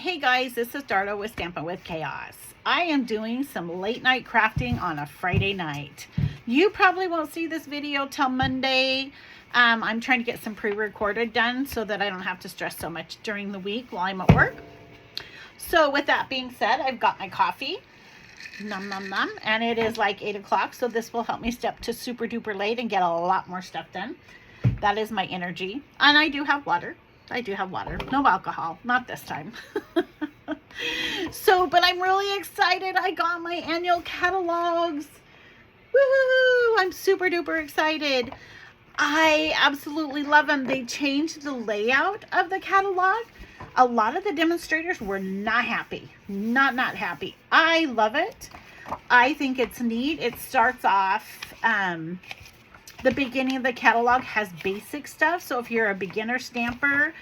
Hey guys, this is Darla with Stampin' with Chaos. I am doing some late night crafting on a Friday night. You probably won't see this video till Monday. I'm trying to get some pre-recorded done so that I don't have to stress so much during the week while I'm at work. So with that being said, I've got my coffee. Nom nom nom. And it is like 8 o'clock, so this will help me step to super duper late and get a lot more stuff done. That is my energy. And I do have water. No alcohol, not this time. But I'm really excited. I got my annual catalogs. Woohoo! I'm super duper excited. I absolutely love them. They changed the layout of the catalog. A lot of the demonstrators were not happy. Not happy. I love it. I think it's neat. It starts off, the beginning of the catalog has basic stuff. So if you're a beginner stamper,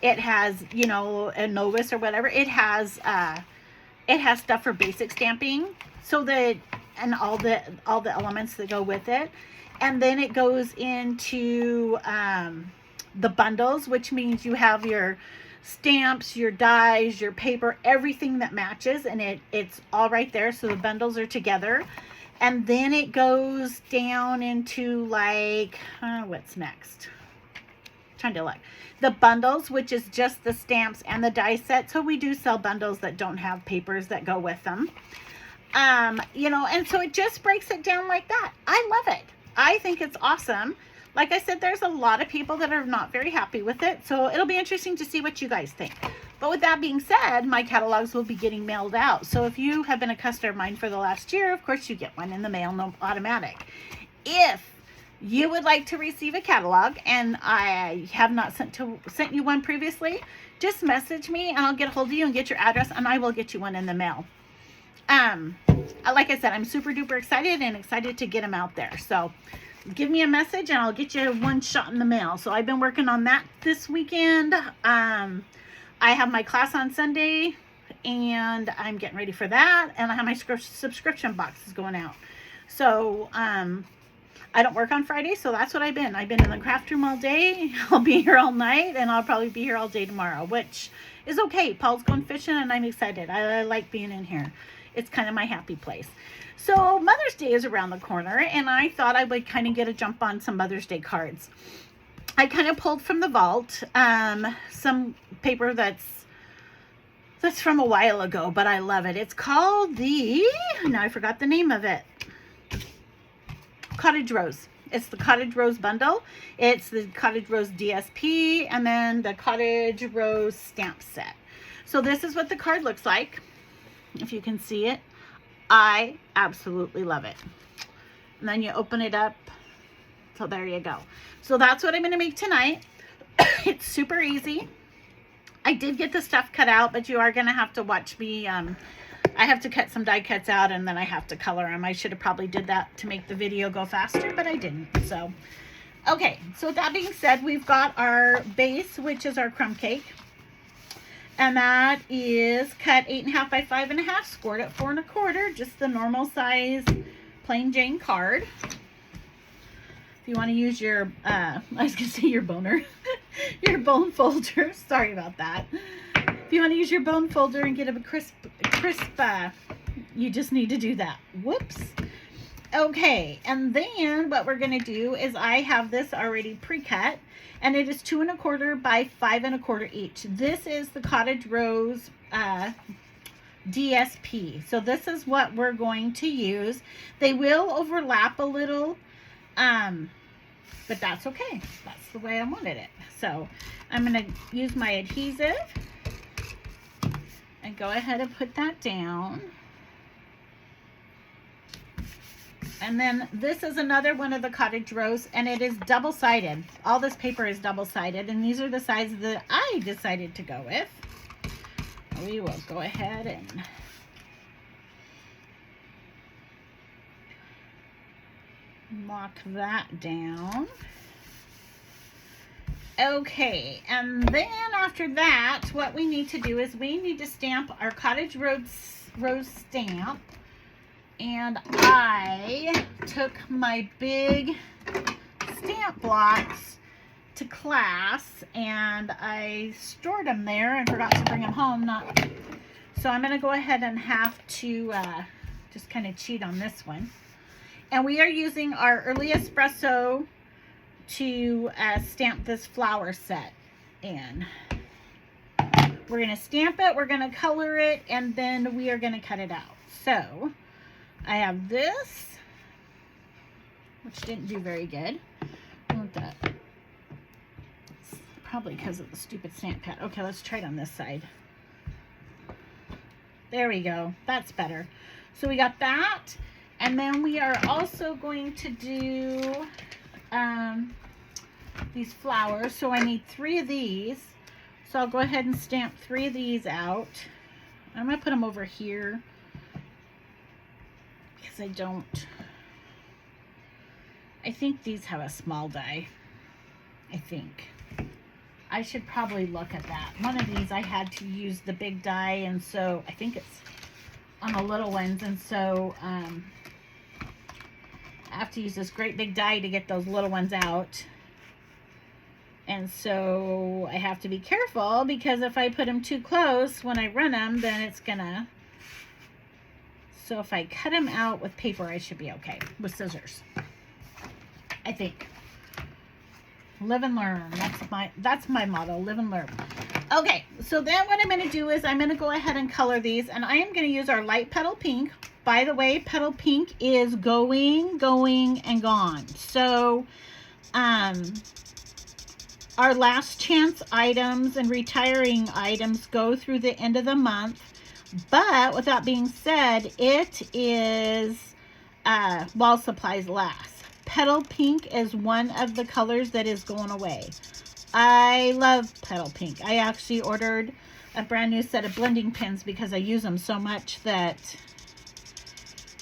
it has, you know, a novice or whatever, it has stuff for basic stamping, so that, and all the elements that go with it. And then it goes into the bundles, which means you have your stamps, your dies, your paper, everything that matches, and it's all right there. So the bundles are together. And then it goes down into like, what's next? Trying to look. The bundles, which is just the stamps and the die set. So we do sell bundles that don't have papers that go with them. You know, and so it just breaks it down like that. I love it. I think it's awesome. Like I said, there's a lot of people that are not very happy with it. So it'll be interesting to see what you guys think. But with that being said, my catalogs will be getting mailed out. So if you have been a customer of mine for the last year, of course you get one in the mail, no automatic. If you would like to receive a catalog and I have not sent you one previously, just message me and I'll get a hold of you and get your address, and I will get you one in the mail. Like I said, I'm super duper excited to get them out there. So give me a message and I'll get you one shot in the mail. So I've been working on that this weekend. I have my class on Sunday and I'm getting ready for that. And I have my subscription boxes going out. So, I don't work on Friday, so that's what I've been in the craft room all day. I'll be here all night, and I'll probably be here all day tomorrow, which is okay. Paul's going fishing and I'm excited. I like being in here. It's kind of my happy place. So Mother's Day is around the corner, and I thought I would kind of get a jump on some Mother's Day cards. I kind of pulled from the vault some paper that's from a while ago, but I love it. It's called now I forgot the name of it. Cottage Rose. It's the Cottage Rose bundle. It's the Cottage Rose DSP and then the Cottage Rose stamp set. So this is what the card looks like. If you can see it. I absolutely love it. And then you open it up. So there you go. So that's what I'm going to make tonight. It's super easy. I did get the stuff cut out, but you are going to have to watch me. I have to cut some die cuts out and then I have to color them. I should have probably did that to make the video go faster, but I didn't. So, okay. So with that being said, we've got our base, which is our crumb cake. And that is cut 8.5 by 5.5, scored at 4 1/4, just the normal size plain Jane card. If you want to use your, I was going to say your boner, your bone folder. Sorry about that. If you want to use your bone folder and get a crisp, you just need to do that. Whoops. Okay, and then what we're going to do is I have this already pre-cut, and it is 2 1/4 by 5 1/4 each. This is the Cottage Rose DSP. So this is what we're going to use. They will overlap a little, but that's okay. That's the way I wanted it. So I'm going to use my adhesive and go ahead and put that down. And then this is another one of the Cottage Rose, and it is double-sided. All this paper is double-sided, and these are the sizes that I decided to go with. We will go ahead and lock that down. Okay, and then after that, what we need to do is we need to stamp our Cottage Rose stamp. And I took my big stamp blocks to class and I stored them there and forgot to bring them home. So I'm going to go ahead and have to just kind of cheat on this one. And we are using our early espresso to stamp this flower set in. We're going to stamp it, we're going to color it, and then we are going to cut it out. So I have this, which didn't do very good. I want that. It's probably because of the stupid stamp pad. Okay, let's try it on this side. There we go. That's better. So we got that. And then we are also going to do these flowers. So I need 3 of these. So I'll go ahead and stamp 3 of these out. I'm going to put them over here because I think these have a small die. I think. I should probably look at that. One of these I had to use the big die, and so I think it's on the little ones, and so I have to use this great big die to get those little ones out. And so I have to be careful because if I put them too close when I run them, then it's gonna. So if I cut them out with paper, I should be okay with scissors. I think. Live and learn. That's my motto. Live and learn. Okay, so then what I'm going to do is I'm going to go ahead and color these, and I am going to use our light petal pink. By the way, petal pink is going, and gone. So, our last chance items and retiring items go through the end of the month. But with that being said, it is while supplies last. Petal pink is one of the colors that is going away. I love petal pink. I actually ordered a brand new set of blending pins because I use them so much that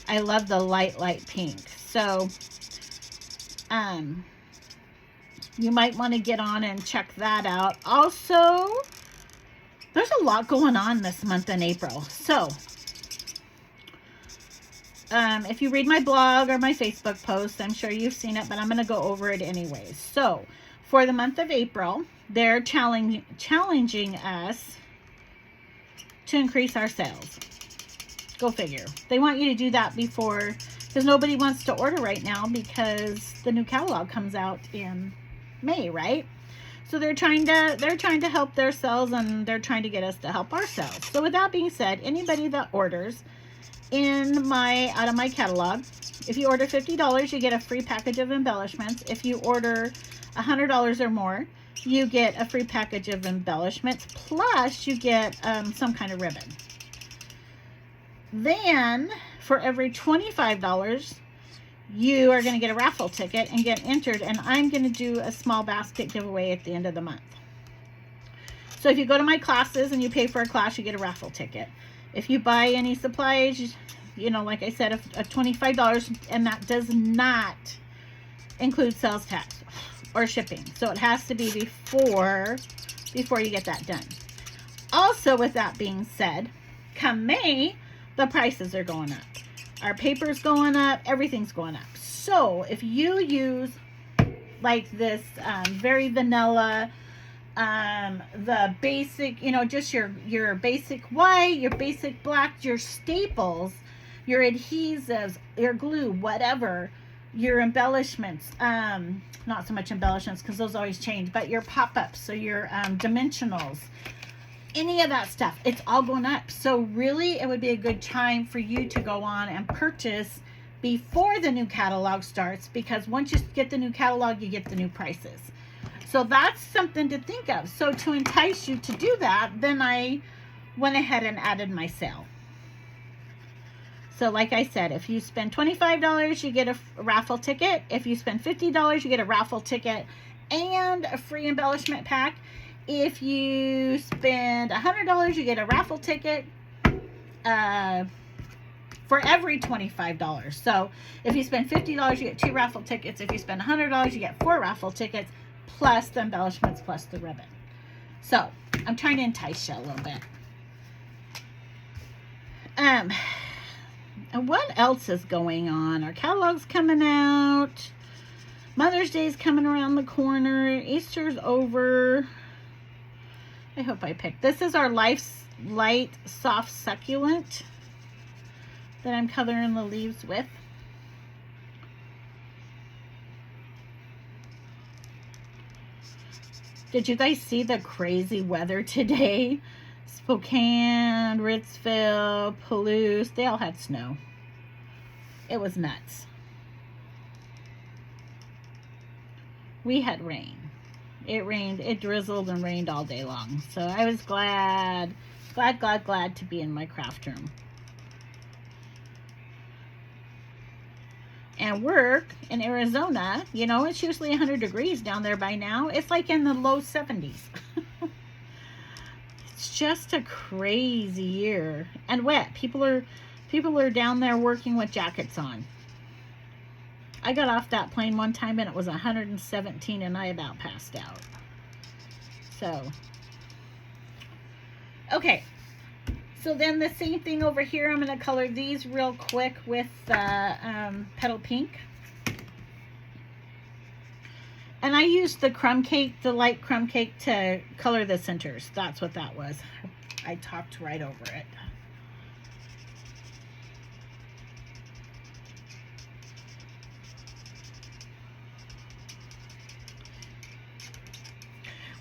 I love the light pink. So, you might want to get on and check that out. Also, there's a lot going on this month in April. So, if you read my blog or my Facebook post, I'm sure you've seen it, but I'm going to go over it anyways. So, for the month of April, they're challenging us to increase our sales. Go figure. They want you to do that before, because nobody wants to order right now because the new catalog comes out in May, right? So they're trying to help their sales, and they're trying to get us to help ourselves. So with that being said, anybody that orders out of my catalog, if you order $50, you get a free package of embellishments. If you order $100 or more, you get a free package of embellishments, plus you get some kind of ribbon. Then for every $25, you are going to get a raffle ticket and get entered, and I'm going to do a small basket giveaway at the end of the month. So if you go to my classes and you pay for a class, you get a raffle ticket. If you buy any supplies, you know, like I said, a $25, and that does not include sales tax or shipping. So it has to be before you get that done. Also, with that being said, come May, the prices are going up. Our paper's going up, everything's going up. So if you use like this very vanilla, the basic, you know, just your basic white, your basic black, your staples, your adhesives, your glue, whatever, your embellishments, not so much embellishments because those always change, but your pop-ups, so your dimensionals, any of that stuff, it's all going up. So really it would be a good time for you to go on and purchase before the new catalog starts, because once you get the new catalog, you get the new prices. So that's something to think of. So to entice you to do that, then I went ahead and added my sale. So like I said, if you spend $25, you get a raffle ticket. If you spend $50, you get a raffle ticket and a free embellishment pack. If you spend $100, you get a raffle ticket for every $25. So if you spend $50, you get 2 raffle tickets. If you spend $100, you get 4 raffle tickets, plus the embellishments, plus the ribbon. So I'm trying to entice you a little bit. And what else is going on? Our catalog's coming out. Mother's Day is coming around the corner. Easter's over. I hope I picked. This is our Life's Light Soft Succulent that I'm coloring the leaves with. Did you guys see the crazy weather today? Spokane, Ritzville, Palouse, they all had snow. It was nuts. We had rain. It rained, it drizzled and rained all day long. So I was glad to be in my craft room. And work in Arizona, you know, it's usually 100 degrees down there by now. It's like in the low 70s. It's just a crazy year. And wet. People are down there working with jackets on. I got off that plane one time and it was 117 and I about passed out. So, okay. So then the same thing over here, I'm going to color these real quick with Petal Pink. And I used the crumb cake, the light crumb cake, to color the centers. That's what that was. I talked right over it.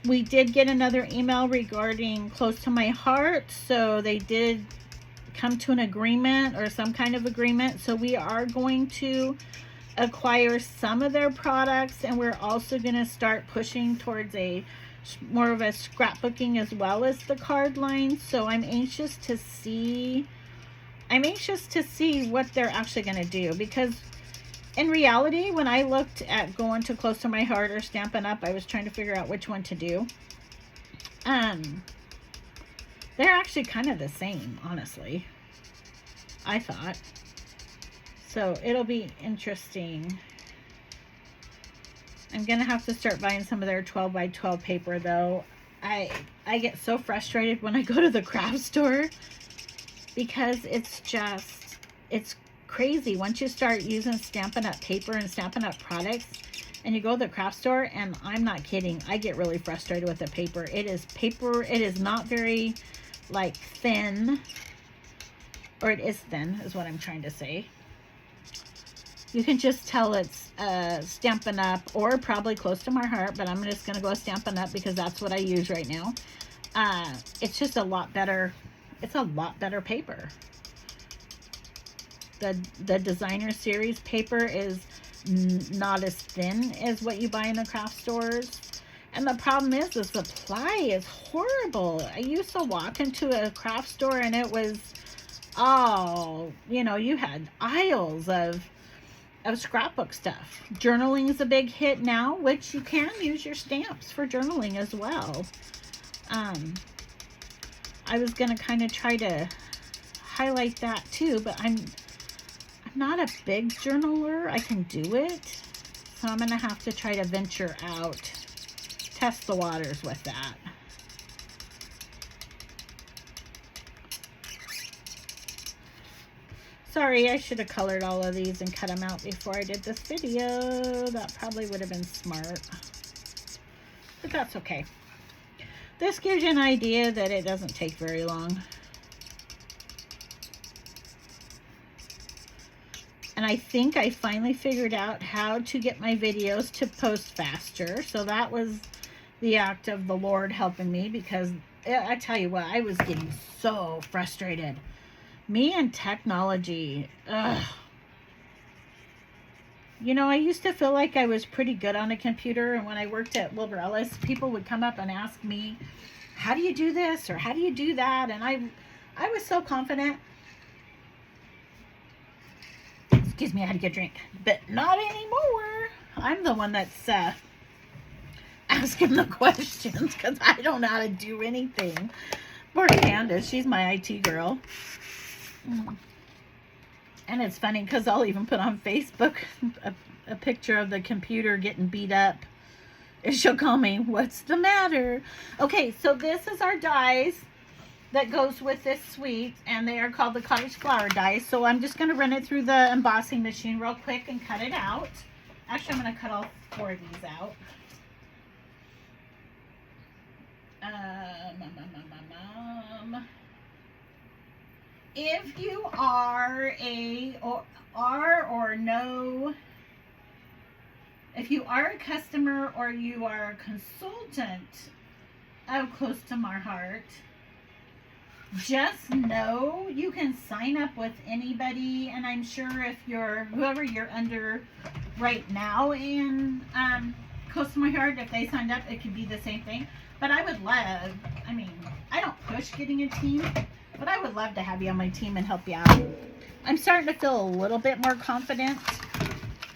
We did get another email regarding Close to My Heart, so they did come to an agreement or some kind of agreement. So we are going to acquire some of their products, and we're also going to start pushing towards more of a scrapbooking as well as the card line. So I'm anxious to see what they're actually going to do, because in reality, when I looked at going to Close to My Heart or Stampin' Up, I was trying to figure out which one to do. They're actually kind of the same, honestly, I thought. So it'll be interesting. I'm going to have to start buying some of their 12 by 12 paper, though. I get so frustrated when I go to the craft store, because it's crazy. Once you start using Stampin' Up paper and Stampin' Up products and you go to the craft store, and I'm not kidding, I get really frustrated with the paper. It is not very like thin, or it is thin is what I'm trying to say. You can just tell it's Stampin' Up or probably Close to My Heart, but I'm just gonna go with Stampin' Up because that's what I use right now. It's just a lot better. It's a lot better paper. The designer series paper is not as thin as what you buy in the craft stores. And the problem is the supply is horrible. I used to walk into a craft store and it was, oh, you know, you had aisles of scrapbook stuff. Journaling is a big hit now, which you can use your stamps for journaling as well. I was going to kind of try to highlight that too, but I'm not a big journaler. I can do it, so I'm gonna have to try to venture out, test the waters with that. Sorry, I should have colored all of these and cut them out before I did this video. That probably would have been smart, but that's okay. This gives you an idea that it doesn't take very long. And I think I finally figured out how to get my videos to post faster. So that was the act of the Lord helping me, because I tell you what, I was getting so frustrated. Me and technology, ugh. You know, I used to feel like I was pretty good on a computer, and when I worked at Wilbur Ellis, people would come up and ask me, how do you do this or how do you do that? And I was so confident. Excuse me, I had to get a drink, but not anymore. I'm the one that's asking the questions because I don't know how to do anything. Poor Candace, she's my IT girl. And it's funny because I'll even put on Facebook a picture of the computer getting beat up. And she'll call me, what's the matter? Okay, so this is our dies that goes with this suite, and they are called the Cottage Flower dies. So I'm just going to run it through the embossing machine real quick and cut it out. Actually, I'm going to cut all 4 of these out. If you are if you are a customer or you are a consultant of Close to My Heart, just know you can sign up with anybody, and I'm sure if whoever you're under right now in Close to My Heart, if they signed up, it could be the same thing. But I would love, I mean, I don't push getting a team, but I would love to have you on my team and help you out. I'm starting to feel a little bit more confident.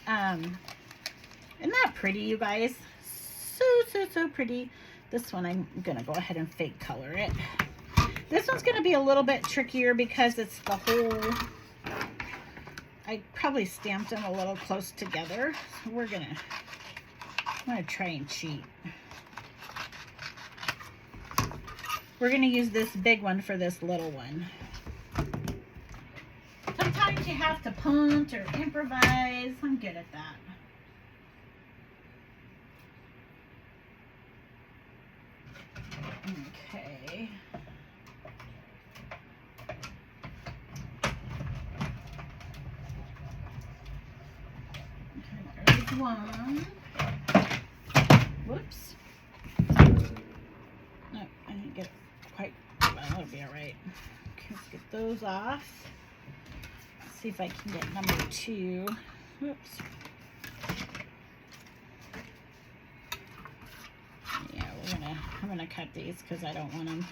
Isn't that pretty, you guys? So pretty. This one, I'm going to go ahead and fake color it. This one's going to be a little bit trickier because it's the whole, I probably stamped them a little close together. So I'm going to try and cheat. We're going to use this big one for this little one. Sometimes you have to punt or improvise. I'm good at that. Okay. There's one. Whoops. No, I didn't get it quite. Well, that'll be all right. Okay, let's get those off. Let's see if I can get number 2. Whoops. Yeah, I'm gonna cut these because I don't want them.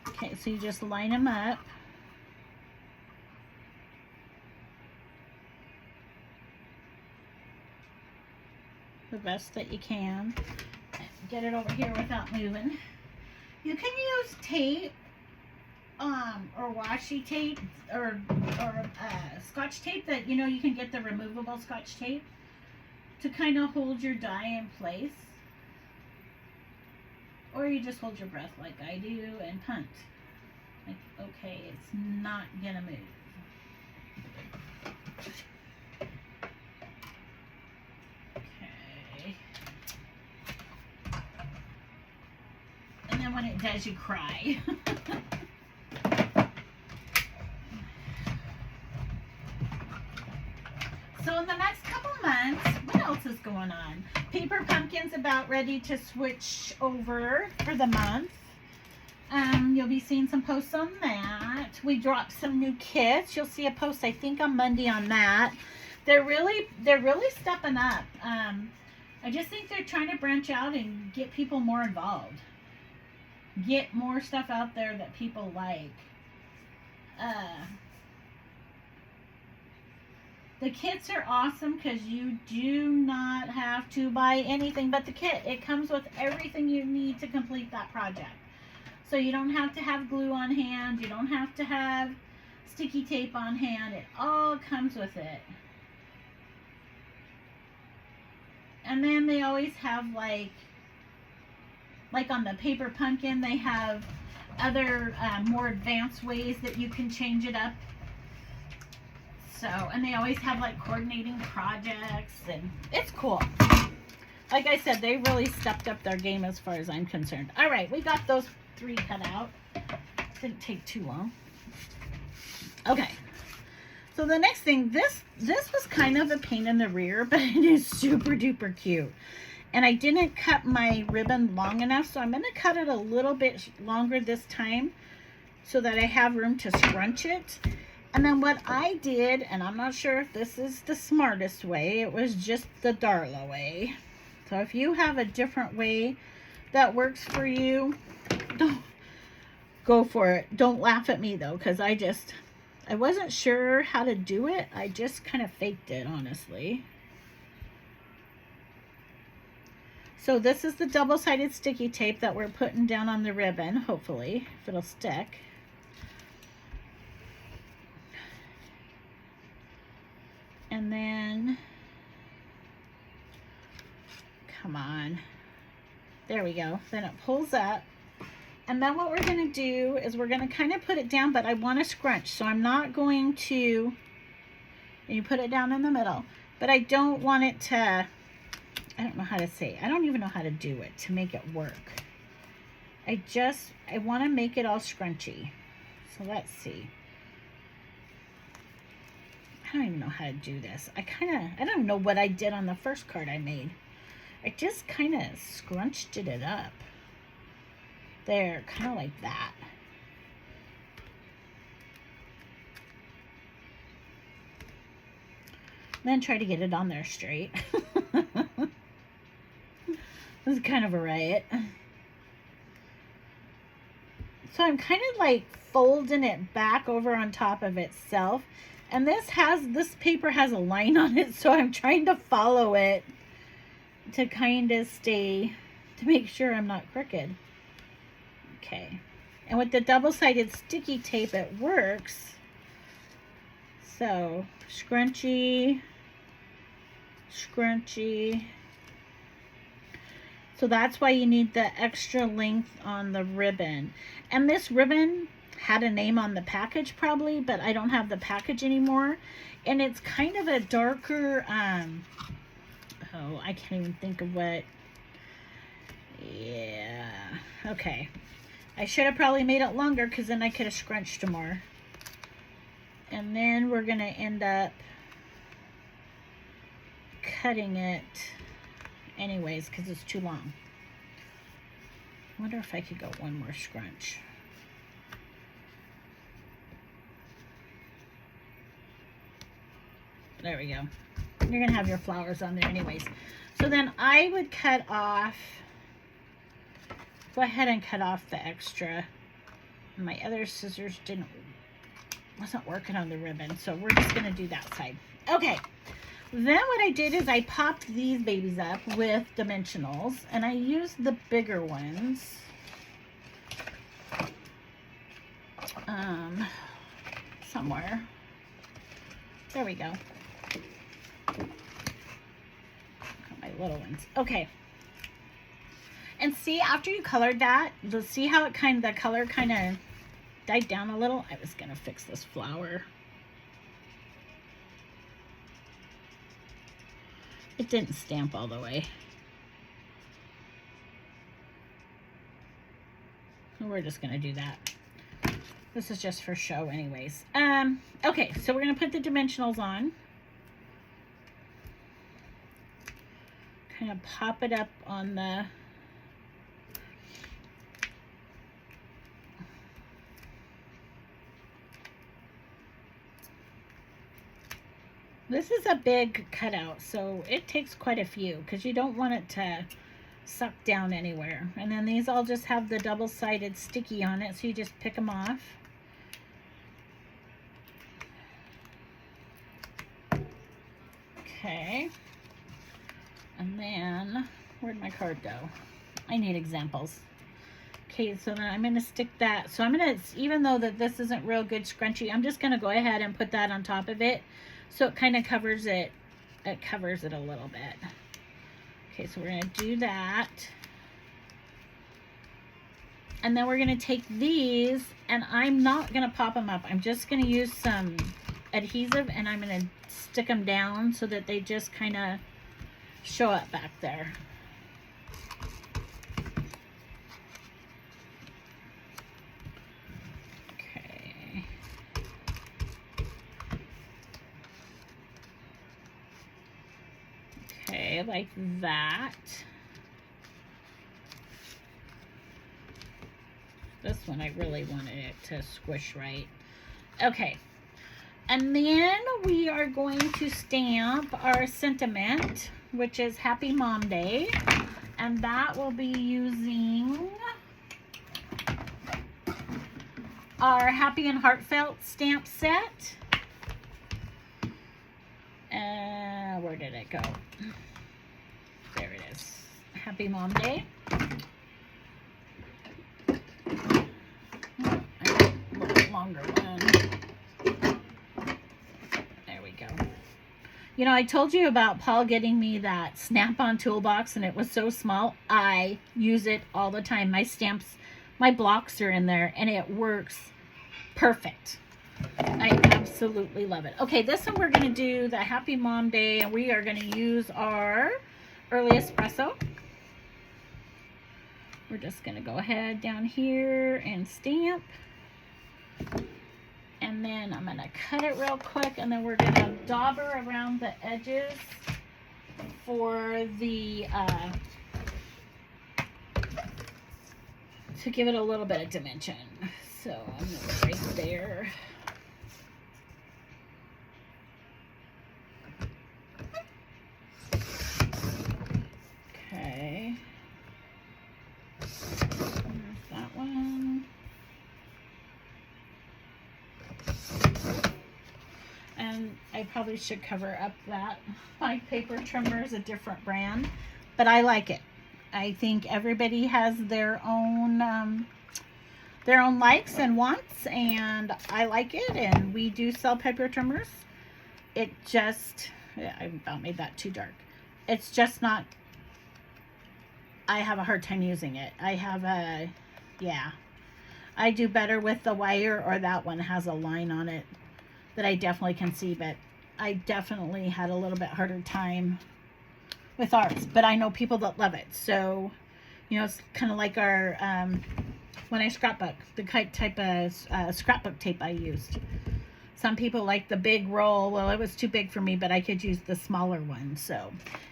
Okay, so you just line them up. The best that you can. Get it over here without moving. You can use tape, or washi tape, or Scotch tape that, you know, you can get the removable Scotch tape to kind of hold your die in place. Or you just hold your breath like I do and punt. Like, okay, it's not gonna move. Okay. And then when it does, you cry. So in the next couple months, what else is going on? Paper Pumpkin's about ready to switch over for the month. You'll be seeing some posts on that. We dropped some new kits. You'll see a post, I think, on Monday on that. They're really stepping up. I just think they're trying to branch out and get people more involved. Get more stuff out there that people like. The kits are awesome because you do not have to buy anything but the kit. It comes with everything you need to complete that project. So you don't have to have glue on hand. You don't have to have sticky tape on hand. It all comes with it. And then they always have like on the Paper Pumpkin, they have other more advanced ways that you can change it up. So, and they always have like coordinating projects, and it's cool. Like I said, they really stepped up their game as far as I'm concerned. All right, we got those 3 cut out. Didn't take too long. Okay. So the next thing, this was kind of a pain in the rear, but it is super duper cute. And I didn't cut my ribbon long enough, so I'm going to cut it a little bit longer this time so that I have room to scrunch it. And then what I did, and I'm not sure if this is the smartest way, it was just the Darla way. So if you have a different way that works for you, go for it. Don't laugh at me though, because I wasn't sure how to do it. I just kind of faked it, honestly. So this is the double-sided sticky tape that we're putting down on the ribbon, hopefully, if it'll stick. And then, come on, there we go. Then it pulls up. And then what we're going to do is we're going to kind of put it down, but I want to scrunch. So I'm not going to, and you put it down in the middle. but I don't want it to, I don't know how to say, I don't even know how to do it to make it work. I want to make it all scrunchy. So let's see. I don't even know how to do this. I don't know what I did on the first card I made. I just kind of scrunched it up. There, kind of like that. Then try to get it on there straight. This is kind of a riot. So I'm kind of like folding it back over on top of itself. And this paper has a line on it, so I'm trying to follow it to kind of to make sure I'm not crooked. Okay. And with the double-sided sticky tape, it works. So, scrunchy, scrunchy. So that's why you need the extra length on the ribbon. And this ribbon had a name on the package probably, but I don't have the package anymore. And it's kind of a darker, oh, I can't even think of what. Yeah, okay. I should have probably made it longer because then I could have scrunched more. And then we're going to end up cutting it anyways because it's too long. I wonder if I could go one more scrunch. There we go. You're going to have your flowers on there anyways. So then I would cut off, go ahead and cut off the extra. My other scissors wasn't working on the ribbon, so we're just going to do that side. Okay. Then what I did is I popped these babies up with dimensionals, and I used the bigger ones. Somewhere. There we go. Got my little ones. Okay. And see, after you colored that, let's see how it the color kind of died down a little. I was going to fix this flower. It didn't stamp all the way. We're just going to do that. This is just for show anyways. Okay, so we're going to put the dimensionals on. Kind of pop it up on the... This is a big cutout, so it takes quite a few because you don't want it to suck down anywhere. And then these all just have the double-sided sticky on it, so you just pick them off. Okay. And then, where'd my card go? I need examples. Okay, so then I'm going to stick that. So I'm going to, even though that this isn't real good scrunchy, I'm just going to go ahead and put that on top of it. So it kind of covers it. It covers it a little bit. Okay, so we're going to do that. And then we're going to take these, and I'm not going to pop them up. I'm just going to use some adhesive, and I'm going to stick them down so that they just kind of show up back there. Okay. Okay, like that. This one, I really wanted it to squish right. Okay. And then we are going to stamp our sentiment, which is Happy Mom Day. And that will be using our Happy and Heartfelt stamp set. Where did it go? There it is. Happy Mom Day. Oh, I got a little longer one. There we go. You know, I told you about Paul getting me that snap-on toolbox, and it was so small. I use it all the time. My stamps, my blocks are in there, and it works perfect. I absolutely love it. Okay, this one we're going to do the Happy Mom Day, and we are going to use our early espresso. We're just going to go ahead down here and stamp. And then I'm going to cut it real quick, and then we're going to dauber around the edges for the, to give it a little bit of dimension. So I'm going to right there. Okay. There's that one. And I probably should cover up that. My paper trimmer is a different brand, but I like it. I think everybody has their own likes and wants, and I like it, and we do sell paper trimmers. It just, yeah, I about made that too dark. It's just not, I have a hard time using it. I do better with the wire, or that one has a line on it that I definitely can see, but I definitely had a little bit harder time with ours. But I know people that love it. So, you know, it's kind of like our, when I scrapbook, the type of scrapbook tape I used. Some people like the big roll. Well, it was too big for me, but I could use the smaller one. So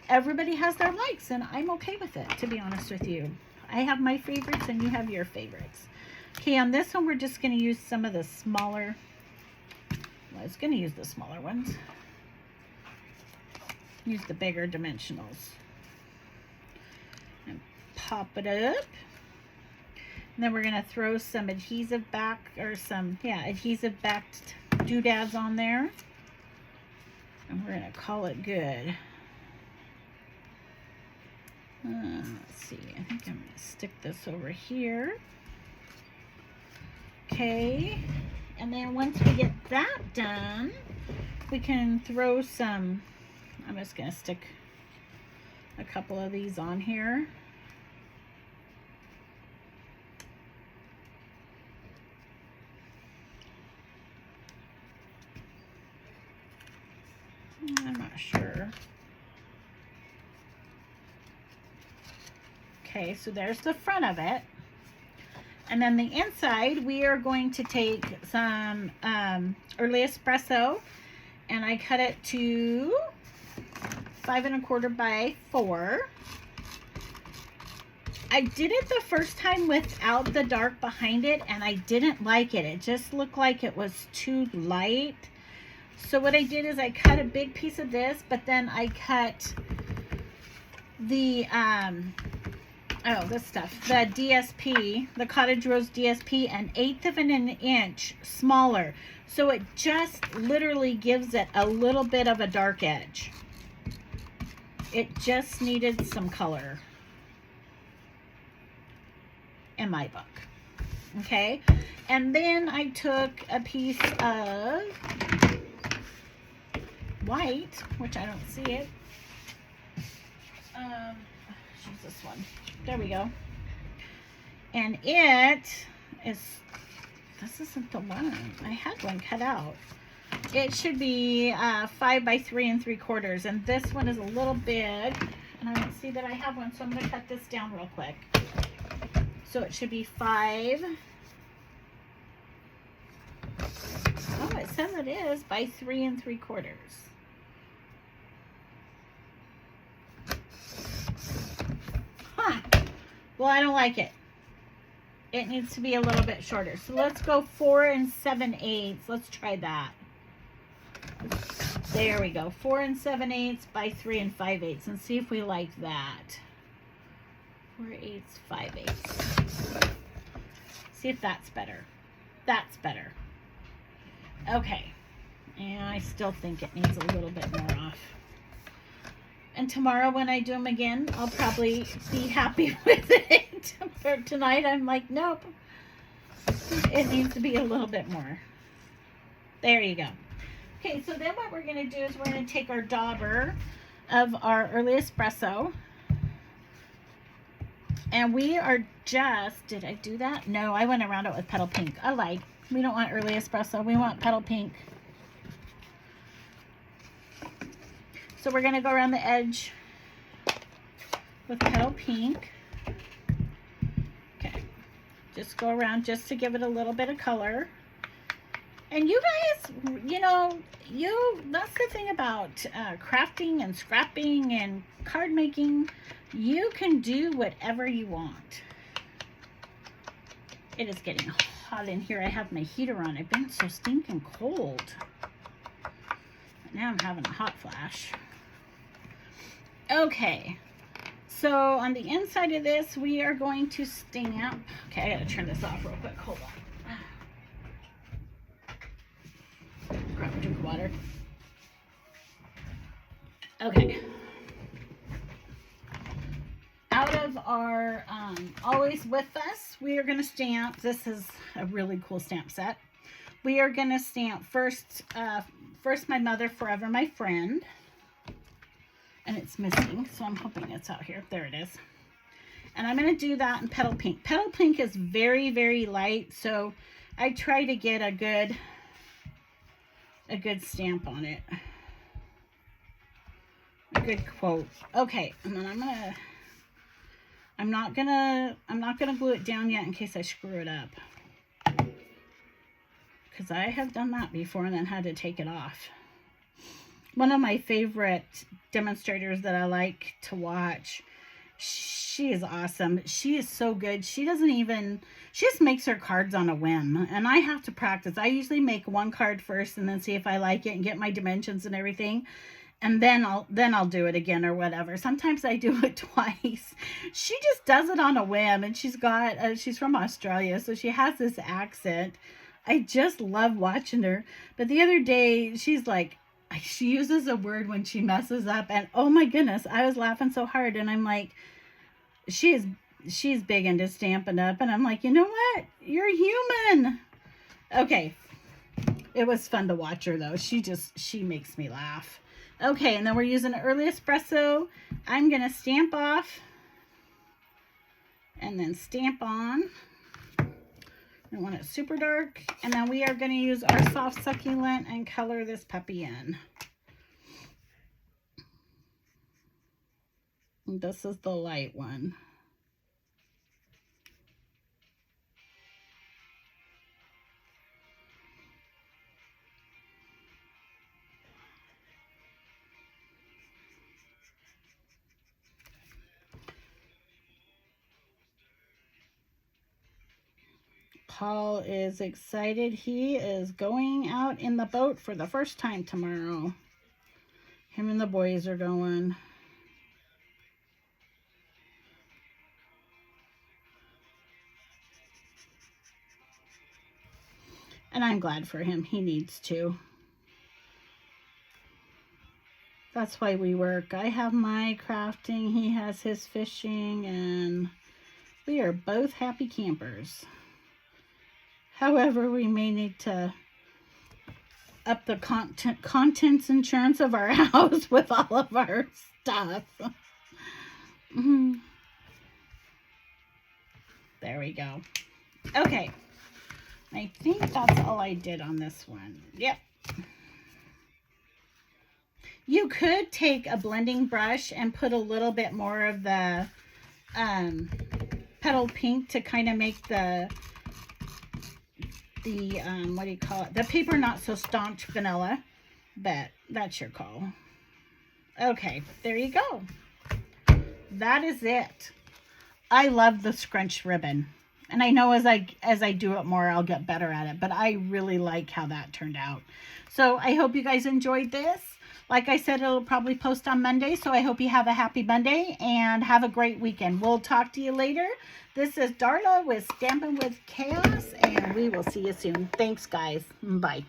everybody has their likes, and I'm okay with it, to be honest with you. I have my favorites, and you have your favorites. Okay, on this one, we're just going to use some of the smaller, I was going to use the smaller ones. Use the bigger dimensionals. And pop it up. And then we're going to throw some adhesive back, or some, adhesive backed doodads on there. And we're going to call it good. Let's see, I think I'm going to stick this over here. Okay, and then once we get that done, we can throw some, I'm just going to stick a couple of these on here. I'm not sure. Okay, so there's the front of it. And then the inside, we are going to take some early espresso, and I cut it to 5 1/4 by 4. I did it the first time without the dark behind it, and I didn't like it. It just looked like it was too light. So what I did is I cut a big piece of this, but then I cut the, this stuff, the DSP, the Cottage Rose DSP, an 1/8 of an inch smaller. So it just literally gives it a little bit of a dark edge. It just needed some color in my book. Okay, and then I took a piece of white, which I don't see it. Choose this one. There we go. And it is, this isn't the one. I had one cut out. It should be 5 by 3 3/4, and this one is a little big, and I don't see that I have one, so I'm going to cut this down real quick. So it should be 5. Oh, it says it is by 3 3/4. Huh. Well, I don't like it. It needs to be a little bit shorter. So let's go 4 7/8. Let's try that. There we go. 4 7/8 by 3 5/8, and see if we like that. 4/8, 5/8. See if that's better. That's better. Okay. And I still think it needs a little bit more off. And tomorrow when I do them again, I'll probably be happy with it. For tonight, I'm like, nope. It needs to be a little bit more. There you go. Okay, so then what we're going to do is we're going to take our dauber of our early espresso. And we are just, did I do that? No, I went around it with Petal Pink. I lied. We don't want early espresso. We want Petal Pink. So we're going to go around the edge with Petal Pink. Okay. Just go around just to give it a little bit of color. And you guys, you know, that's the thing about crafting and scrapping and card making. You can do whatever you want. It is getting hot in here. I have my heater on. I've been so stinking cold. But now I'm having a hot flash. Okay. So on the inside of this, we are going to stamp. Okay, I gotta turn this off real quick. Hold on. Grab a drink of water. Okay. Out of our Always With Us, we are going to stamp. This is a really cool stamp set. We are going to stamp first My Mother, Forever My Friend. And it's missing, so I'm hoping it's out here. There it is. And I'm going to do that in Petal Pink. Petal Pink is very, very light, so I try to get a good stamp on it. A good quote. Okay, and then I'm not gonna glue it down yet in case I screw it up, because I have done that before and then had to take it off. One of my favorite demonstrators that I like to watch, she is awesome. She is so good. She just makes her cards on a whim, and I have to practice. I usually make one card first and then see if I like it and get my dimensions and everything. And then I'll do it again or whatever. Sometimes I do it twice. She just does it on a whim, and she's from Australia, so she has this accent. I just love watching her. But the other day, she's like, she uses a word when she messes up, and oh my goodness, I was laughing so hard. And I'm like, she's big into Stampin' Up, and I'm like, you know what? You're human. Okay, it was fun to watch her though. She makes me laugh. Okay, and then we're using an early espresso. I'm going to stamp off and then stamp on. I want it super dark. And then we are going to use our soft succulent and color this puppy in. And this is the light one. Paul is excited. He is going out in the boat for the first time tomorrow. Him and the boys are going. And I'm glad for him. He needs to. That's why we work. I have my crafting. He has his fishing. And we are both happy campers. However, we may need to up the contents insurance of our house with all of our stuff. There we go. Okay. I think that's all I did on this one. Yep. You could take a blending brush and put a little bit more of the Petal Pink to kind of make the what do you call it? The paper not so staunch vanilla, but that's your call. Okay, there you go. That is it. I love the scrunch ribbon. And I know as I do it more, I'll get better at it, but I really like how that turned out. So I hope you guys enjoyed this. Like I said, it'll probably post on Monday, so I hope you have a happy Monday and have a great weekend. We'll talk to you later. This is Darla with Stampin' with Chaos, and we will see you soon. Thanks, guys. Bye.